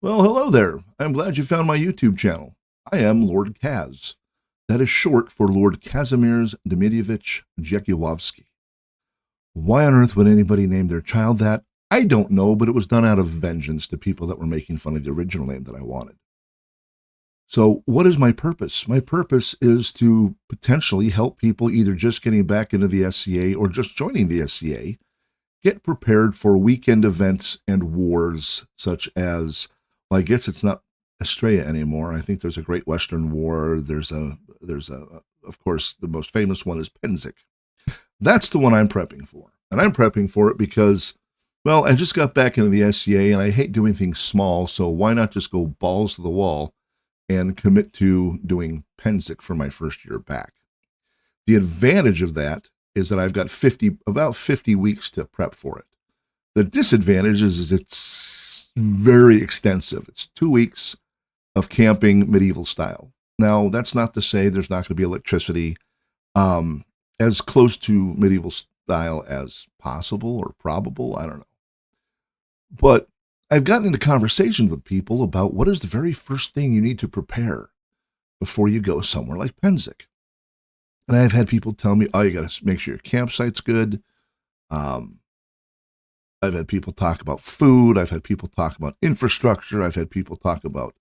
Well, hello there. I'm glad you found my YouTube channel. I am Lord Kaz. That is short for Lord Kazimierz Dmitrievich Jekułowski. Why on earth would anybody name their child that? I don't know, but it was done out of vengeance to people that were making fun of the original name that I wanted. So, what is my purpose? My purpose is to potentially help people either just getting back into the SCA or just joining the SCA get prepared for weekend events and wars such as, well, I guess it's not Estrella anymore. I think there's a Great Western War. Of course, the most famous one is Penic. That's the one I'm prepping for. And I'm prepping for it because, well, I just got back into the SCA and I hate doing things small. So why not just go balls to the wall and commit to doing Penic for my first year back? The advantage of that is that I've got about 50 weeks to prep for it. The disadvantage is it's very extensive. It's 2 weeks of camping medieval style. Now, that's not to say there's not going to be electricity, as close to medieval style as possible or probable. I don't know. But I've gotten into conversations with people about what is the very first thing you need to prepare before you go somewhere like Penic. And I've had people tell me, oh, you got to make sure your campsite's good. I've had people talk about food. I've had people talk about infrastructure. I've had people talk about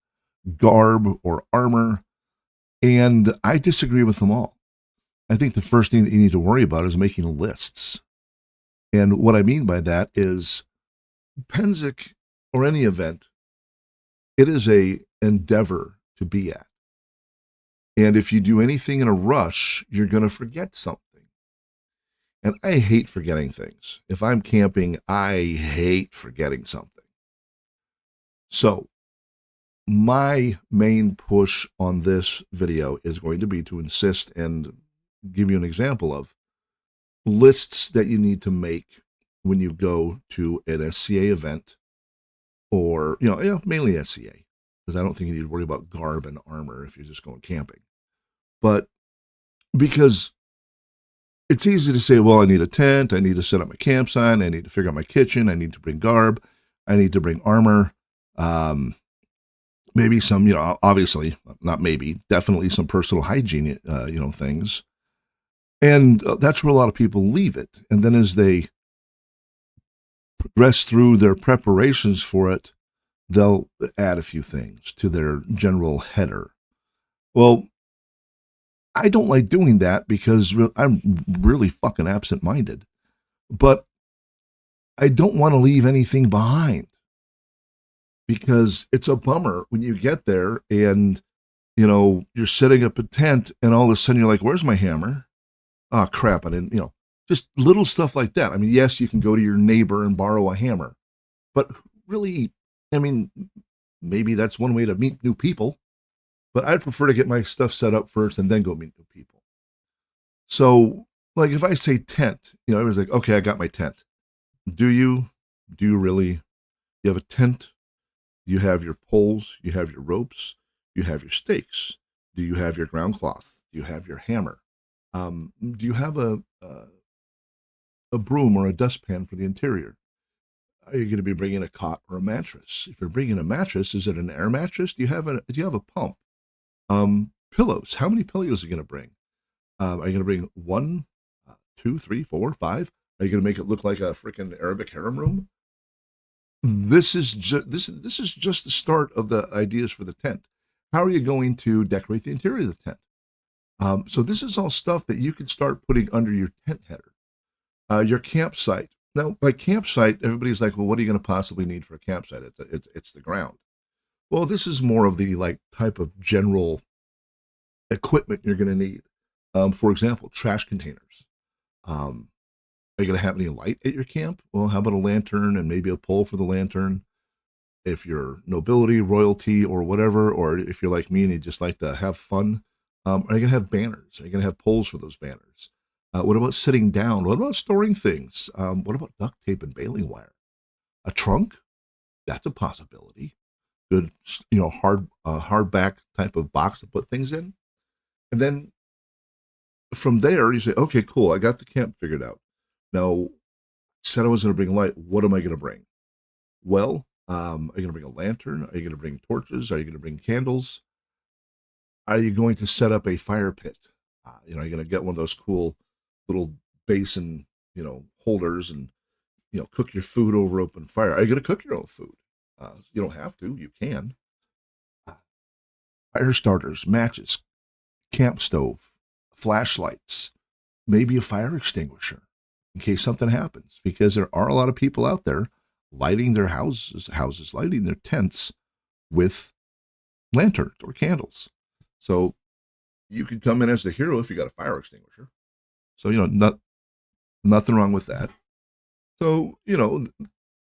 garb or armor. And I disagree with them all. I think the first thing that you need to worry about is making lists. And what I mean by that is Penic or any event, it is a endeavor to be at. And if you do anything in a rush, you're going to forget something. And I hate forgetting things. If I'm camping, I hate forgetting something. So my main push on this video is going to be to insist and give you an example of lists that you need to make when you go to an SCA event or, mainly SCA, because I don't think you need to worry about garb and armor if you're just going camping. But because it's easy to say, well, I need a tent, I need to set up my campsite, I need to figure out my kitchen, I need to bring garb, I need to bring armor, maybe some, obviously, not maybe, definitely some personal hygiene, things. And that's where a lot of people leave it. And then as they progress through their preparations for it, they'll add a few things to their general header. Well, I don't like doing that because I'm really fucking absent-minded. But I don't want to leave anything behind because it's a bummer when you get there and, you're setting up a tent and all of a sudden you're like, where's my hammer? Oh, crap. I didn't, just little stuff like that. I mean, yes, you can go to your neighbor and borrow a hammer. But really, I mean, maybe that's one way to meet new people. But I'd prefer to get my stuff set up first and then go meet new people. So, like if I say tent, everyone's like, okay, I got my tent. Do you? Do you really? You have a tent? You have your poles, you have your ropes, you have your stakes. Do you have your ground cloth? Do you have your hammer? Do you have a broom or a dustpan for the interior? Are you going to be bringing a cot or a mattress? If you're bringing a mattress, is it an air mattress? Do you have a pump? Pillows. How many pillows are you going to bring? Are you going to bring one, two, three, four, five? Are you going to make it look like a freaking Arabic harem room? This is just the start of the ideas for the tent. How are you going to decorate the interior of the tent? So this is all stuff that you can start putting under your tent header. Your campsite. Now, by campsite, everybody's like, well, what are you going to possibly need for a campsite? It's the ground. Well, this is more of the type of general equipment you're going to need. For example, trash containers. Are you going to have any light at your camp? Well, how about a lantern and maybe a pole for the lantern? If you're nobility, royalty, or whatever, or if you're like me and you just like to have fun, are you going to have banners? Are you going to have poles for those banners? What about sitting down? What about storing things? What about duct tape and baling wire? A trunk? That's a possibility. Good, hardback type of box to put things in. And then from there, you say, okay, cool. I got the camp figured out. Now, said I was going to bring light. What am I going to bring? Well, Are you going to bring a lantern? Are you going to bring torches? Are you going to bring candles? Are you going to set up a fire pit? Are you going to get one of those cool little basin, holders and, cook your food over open fire? Are you going to cook your own food? You don't have to. You can. Uh, Fire starters, matches, camp stove, flashlights, maybe a fire extinguisher in case something happens, because there are a lot of people out there lighting their houses, lighting their tents with lanterns or candles. So you could come in as the hero if you got a fire extinguisher. So, nothing wrong with that. So,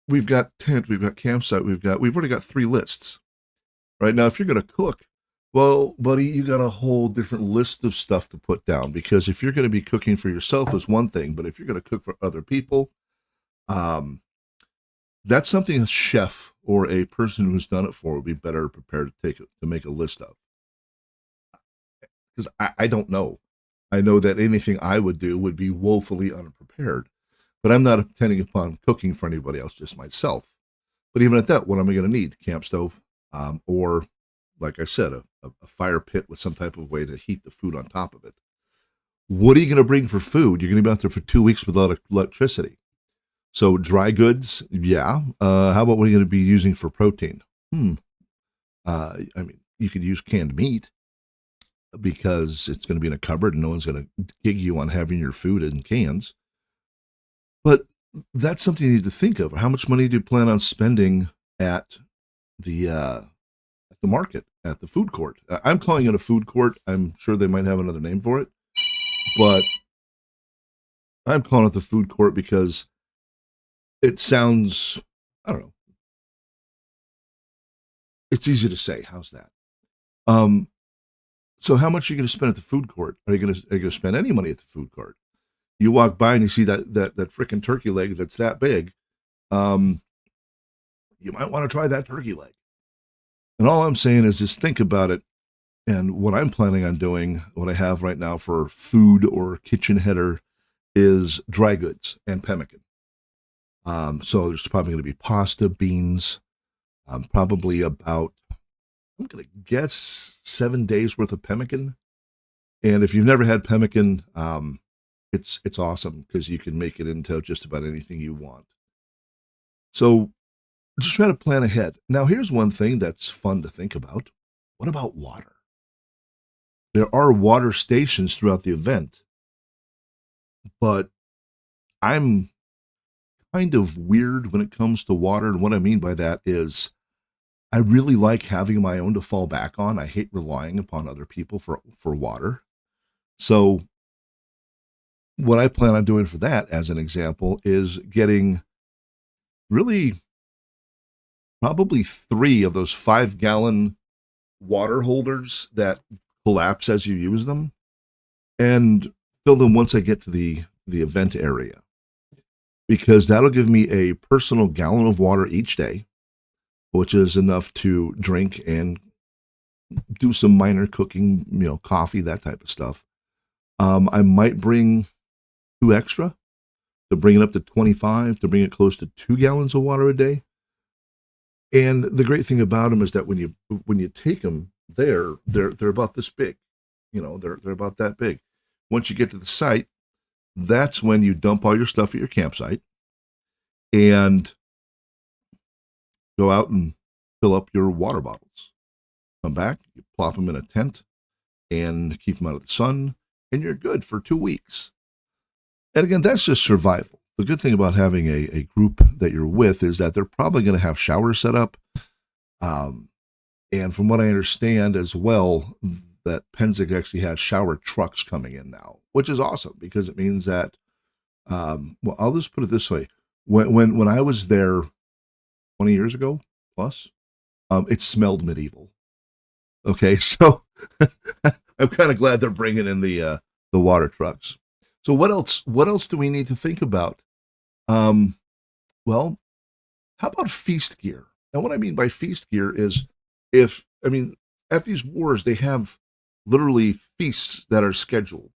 we've got tent, we've got campsite, we've already got 3 lists. Right now, if you're going to cook, well, buddy, you got a whole different list of stuff to put down, because if you're going to be cooking for yourself is one thing, but if you're going to cook for other people, that's something a chef or a person who's done it for would be better prepared to make a list of. Because I don't know. I know that anything I would do would be woefully unprepared, but I'm not intending upon cooking for anybody else, just myself. But even at that, what am I going to need? Camp stove, or like I said, a fire pit with some type of way to heat the food on top of it. What are you going to bring for food? You're going to be out there for 2 weeks without electricity. So dry goods, yeah. How about what are you going to be using for protein? You could use canned meat because it's going to be in a cupboard and no one's going to gig you on having your food in cans. But that's something you need to think of. How much money do you plan on spending at the market, at the food court? I'm calling it a food court. I'm sure they might have another name for it, but I'm calling it the food court because it sounds, I don't know, it's easy to say. How's that? So how much are you going to spend at the food court? Are you going to spend any money at the food court? You walk by and you see that frickin' turkey leg that's that big. You might want to try that turkey leg. And all I'm saying is just think about it. And what I'm planning on doing, what I have right now for food or kitchen header, is dry goods and pemmican. So there's probably going to be pasta, beans, probably about, I'm going to guess 7 days worth of pemmican. And if you've never had pemmican, it's awesome because you can make it into just about anything you want. So just try to plan ahead. Now, here's one thing that's fun to think about. What about water? There are water stations throughout the event, but I'm kind of weird when it comes to water. And what I mean by that is I really like having my own to fall back on. I hate relying upon other people for water. So what I plan on doing for that, as an example, is getting really probably 3 of those 5-gallon water holders that collapse as you use them, and fill them once I get to the event area, because that'll give me a personal gallon of water each day, which is enough to drink and do some minor cooking, coffee, that type of stuff. I might bring 2 extra to bring it up to 25, to bring it close to 2 gallons of water a day. And the great thing about them is that when you take them there, they're about this big, they're about that big. Once you get to the site, that's when you dump all your stuff at your campsite and go out and fill up your water bottles. Come back, you plop them in a tent and keep them out of the sun, and you're good for 2 weeks. And again, that's just survival. The good thing about having a group that you're with is that they're probably going to have showers set up. And from what I understand as well, that Penic actually has shower trucks coming in now, which is awesome because it means that, well, I'll just put it this way. When I was there 20 years ago plus, it smelled medieval. Okay, so I'm kind of glad they're bringing in the water trucks. So what else do we need to think about? Well, how about feast gear? Now, what I mean by feast gear is at these wars, they have literally feasts that are scheduled,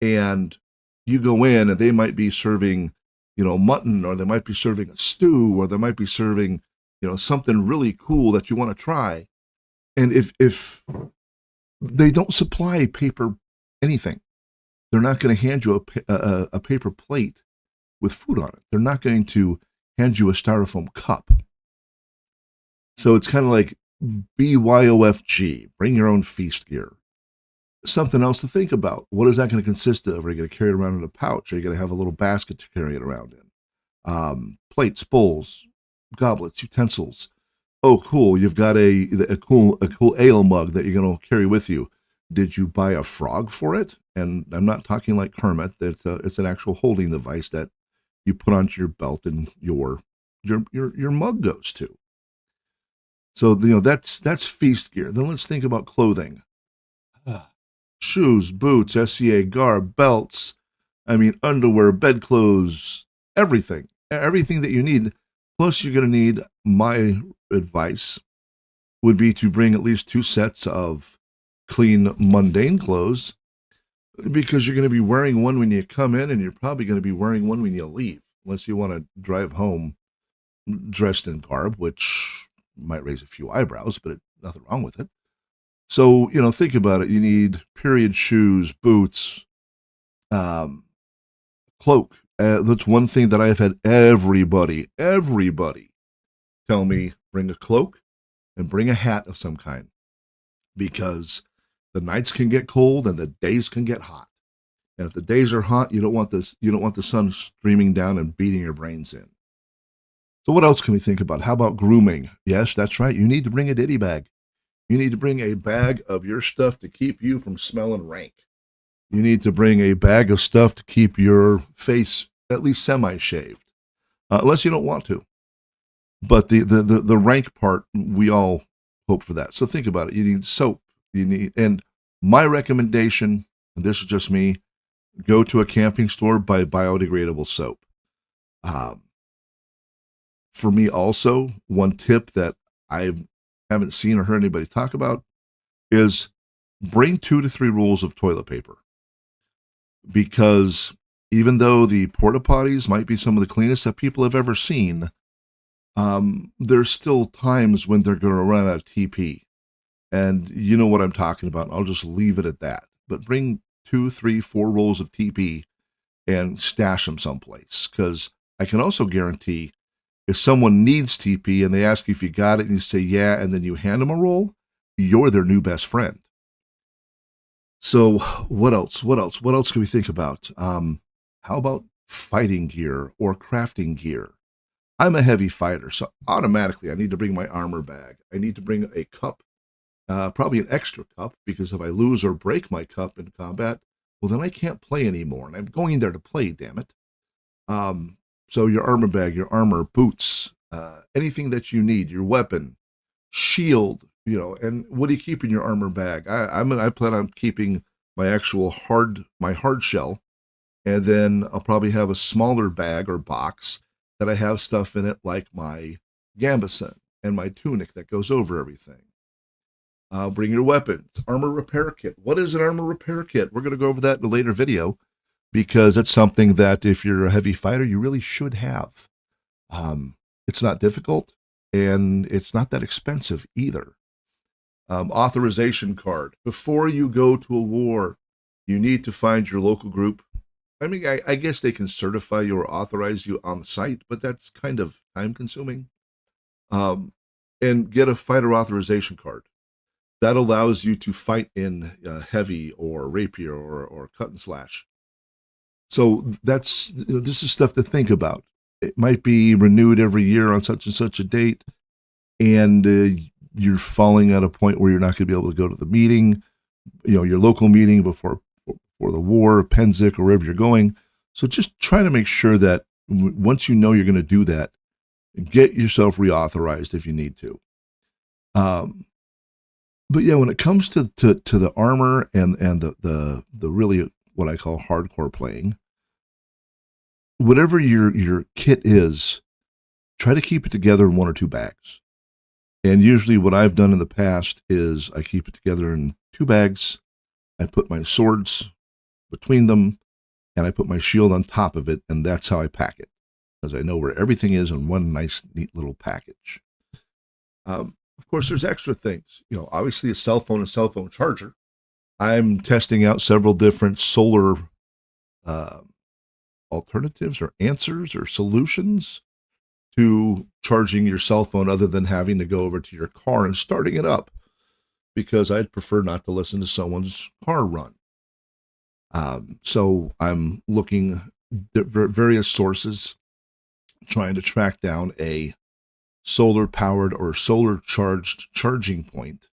and you go in and they might be serving, mutton, or they might be serving a stew, or they might be serving, something really cool that you want to try. And if they don't supply paper anything, they're not going to hand you a paper plate with food on it. They're not going to hand you a styrofoam cup. So it's kind of like BYOFG, bring your own feast gear. Something else to think about. What is that going to consist of? Are you going to carry it around in a pouch? Are you going to have a little basket to carry it around in? Plates, bowls, goblets, utensils. Oh, cool. You've got a cool ale mug that you're going to carry with you. Did you buy a frog for it? And I'm not talking like Kermit. It's an actual holding device that you put onto your belt and your mug goes to. So, that's feast gear. Then let's think about clothing. Shoes, boots, SCA, garb, belts, underwear, bedclothes, everything that you need. Plus, you're going to need, my advice would be to bring at least 2 sets of clean, mundane clothes, because you're going to be wearing one when you come in, and you're probably going to be wearing one when you leave, unless you want to drive home dressed in garb, which might raise a few eyebrows, but nothing wrong with it. So, think about it. You need period shoes, boots, cloak. That's one thing that I have had everybody tell me, bring a cloak and bring a hat of some kind, because the nights can get cold and the days can get hot. And if the days are hot, you don't want the sun streaming down and beating your brains in. So what else can we think about? How about grooming? Yes, that's right. You need to bring a ditty bag. You need to bring a bag of your stuff to keep you from smelling rank. You need to bring a bag of stuff to keep your face at least semi-shaved, unless you don't want to. But the rank part, we all hope for that. So think about it. You need soap. And my recommendation, and this is just me, go to a camping store, buy biodegradable soap. For me also, one tip that I haven't seen or heard anybody talk about is bring 2 to 3 rolls of toilet paper. Because even though the porta potties might be some of the cleanest that people have ever seen, there's still times when they're going to run out of TP. And you know what I'm talking about. I'll just leave it at that. But bring 2, 3, 4 rolls of TP and stash them someplace. Because I can also guarantee, if someone needs TP and they ask you if you got it and you say yeah, and then you hand them a roll, you're their new best friend. So what else? What else can we think about? How about fighting gear or crafting gear? I'm a heavy fighter, so automatically I need to bring my armor bag. I need to bring a cup, probably an extra cup, because if I lose or break my cup in combat, well, then I can't play anymore, and I'm going there to play, damn it. So your armor bag, your armor, boots, anything that you need, your weapon, shield, and what do you keep in your armor bag? I plan on keeping my actual hard shell, and then I'll probably have a smaller bag or box that I have stuff in it, like my gambeson and my tunic that goes over everything. Bring your weapons, armor repair kit. What is an armor repair kit? We're going to go over that in a later video, because it's something that if you're a heavy fighter, you really should have. It's not difficult, and it's not that expensive either. Authorization card. Before you go to a war, you need to find your local group. I guess they can certify you or authorize you on the site, but that's kind of time consuming. And get a fighter authorization card. That allows you to fight in heavy or rapier or cut and slash. So this is stuff to think about. It might be renewed every year on such and such a date, and you're falling at a point where you're not going to be able to go to the meeting, your local meeting before the war, Penzik, or wherever you're going. So just try to make sure that once you know you're going to do that, get yourself reauthorized if you need to. But yeah, when it comes to the armor and the really what I call hardcore playing, whatever your kit is, try to keep it together in 1 or 2 bags. And usually what I've done in the past is I keep it together in 2 bags. I put my swords between them, and I put my shield on top of it, and that's how I pack it, because I know where everything is in one nice, neat little package. Of course, there's extra things. Obviously a cell phone charger. I'm testing out several different solar uh, alternatives or answers or solutions to charging your cell phone other than having to go over to your car and starting it up, because I'd prefer not to listen to someone's car run. So I'm looking at various sources, trying to track down a solar powered or solar charged charging point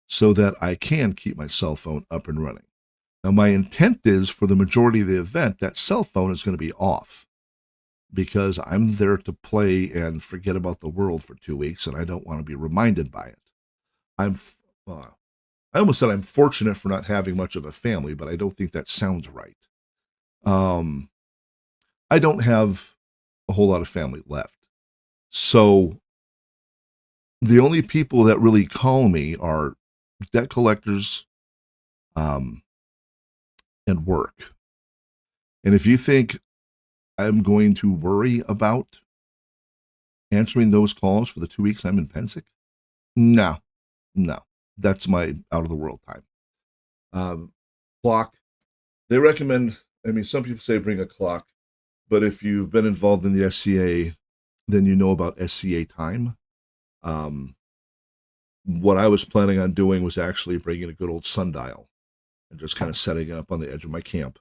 so that I can keep my cell phone up and running. Now, my intent is for the majority of the event, that cell phone is going to be off because I'm there to play and forget about the world for 2 weeks, and I don't want to be reminded by it. I almost said I'm fortunate for not having much of a family, but I don't think that sounds right. I don't have a whole lot of family left. So the only people that really call me are debt collectors and work. And if you think I'm going to worry about answering those calls for the 2 weeks I'm in Pensick, no. That's my out of the world time. Clock. They recommend, some people say bring a clock, but if you've been involved in the SCA, then you know about SCA time. What I was planning on doing was actually bringing a good old sundial and just kind of setting it up on the edge of my camp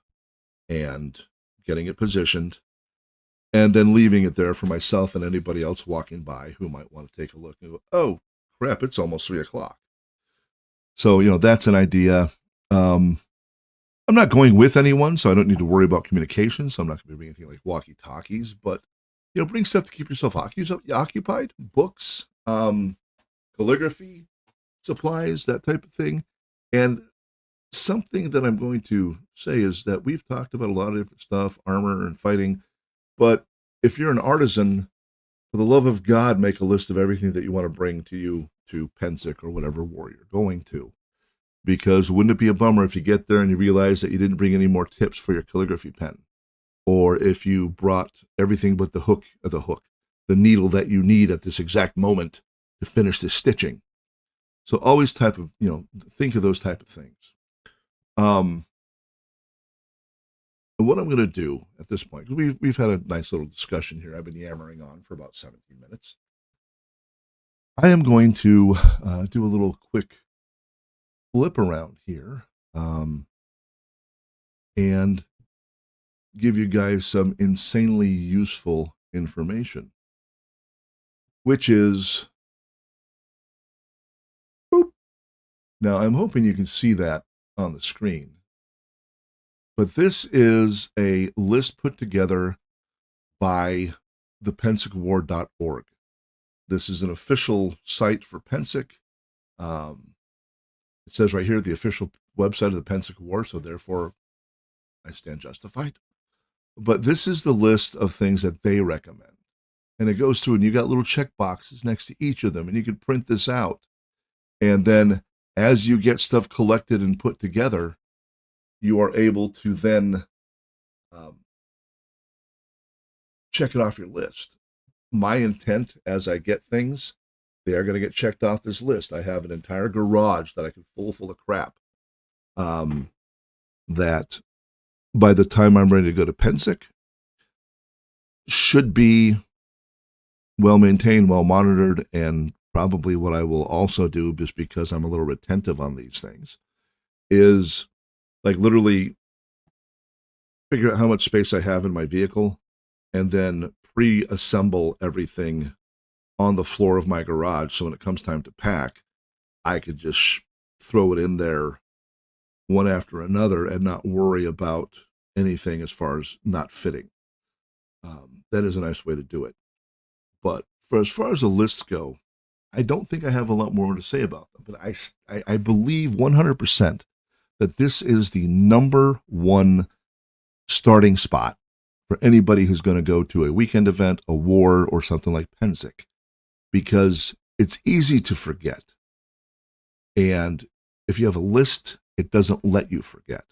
and getting it positioned and then leaving it there for myself and anybody else walking by who might want to take a look and go, oh, crap, it's almost 3 o'clock. So, that's an idea. I'm not going with anyone, so I don't need to worry about communication. So I'm not going to be bringing anything like walkie-talkies, but, bring stuff to keep yourself occupied, books, calligraphy, supplies, that type of thing. And something that I'm going to say is that we've talked about a lot of different stuff, armor and fighting, but if you're an artisan, for the love of God, make a list of everything that you want to bring to you to Pensick or whatever war you're going to. Because wouldn't it be a bummer if you get there and you realize that you didn't bring any more tips for your calligraphy pen? Or if you brought everything but the needle that you need at this exact moment to finish this stitching. So always think of those type of things. What I'm going to do at this point, we've had a nice little discussion here. I've been yammering on for about 17 minutes. I am going to do a little quick flip around here and give you guys some insanely useful information, which is, boop. Now I'm hoping you can see that on the screen. But this is a list put together by the PensickWar.org. This is an official site for Pensick. It says right here, the official website of the Pensick War, so therefore I stand justified. But this is the list of things that they recommend. And it goes through, and you got little check boxes next to each of them, and you can print this out. And then as you get stuff collected and put together, you are able to then check it off your list. My intent as I get things, they are going to get checked off this list. I have an entire garage that I can full of crap that by the time I'm ready to go to Pensick should be well maintained, well monitored, and probably what I will also do, just because I'm a little retentive on these things, is like literally figure out how much space I have in my vehicle and then pre-assemble everything on the floor of my garage. So when it comes time to pack, I could just throw it in there one after another and not worry about anything as far as not fitting. That is a nice way to do it. But as far as the lists go, I don't think I have a lot more to say about them. But I believe 100% that this is the number one starting spot for anybody who's going to go to a weekend event, a war, or something like Pensick, because it's easy to forget. And if you have a list, it doesn't let you forget.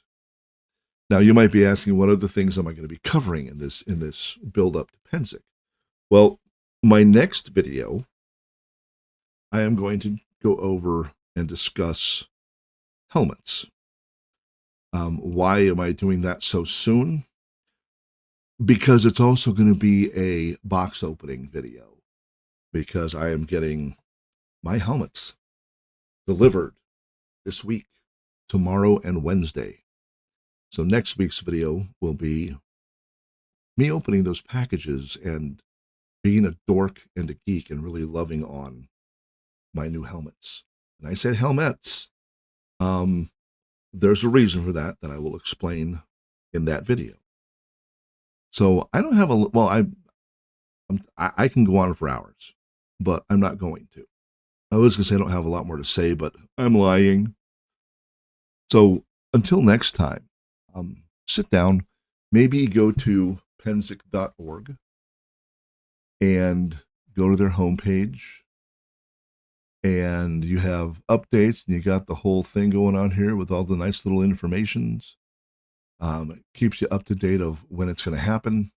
Now, you might be asking, what other things am I going to be covering in this build up to Pensick? Well, my next video I am going to go over and discuss helmets. Why am I doing that so soon? Because it's also going to be a box opening video, because I am getting my helmets delivered this week, tomorrow and Wednesday. So next week's video will be me opening those packages and being a dork and a geek and really loving on my new helmets. And I said helmets. There's a reason for that I will explain in that video. So I don't have I can go on for hours, but I'm not going to. I was going to say I don't have a lot more to say, but I'm lying. So until next time, sit down, maybe go to pensic.org and go to their homepage, and you have updates, and you got the whole thing going on here with all the nice little informations. It keeps you up to date of when it's going to happen.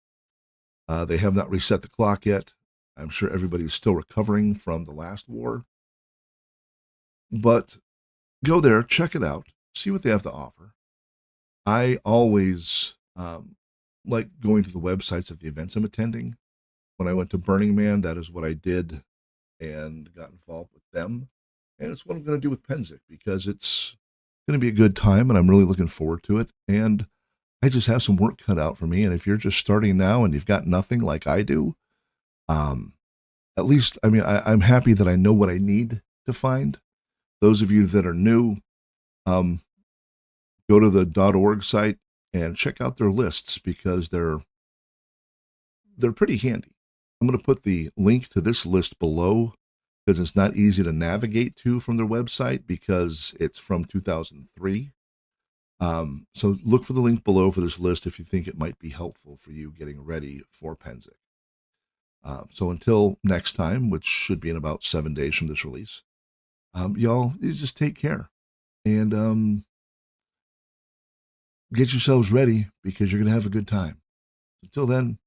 They have not reset the clock yet. I'm sure everybody's still recovering from the last war. But go there, check it out, see what they have to offer. I always like going to the websites of the events I'm attending. When I went to Burning Man, that is what I did and got involved with them. And it's what I'm going to do with Pensic, because it's going to be a good time and I'm really looking forward to it. And I just have some work cut out for me. And if you're just starting now and you've got nothing like I do, at least, I'm happy that I know what I need to find. Those of you that are new, go to the .org site and check out their lists, because they're pretty handy. I'm going to put the link to this list below, because it's not easy to navigate to from their website, because it's from 2003. So look for the link below for this list if you think it might be helpful for you getting ready for Pensic. So until next time, which should be in about 7 days from this release, y'all, you just take care and get yourselves ready, because you're going to have a good time. Until then,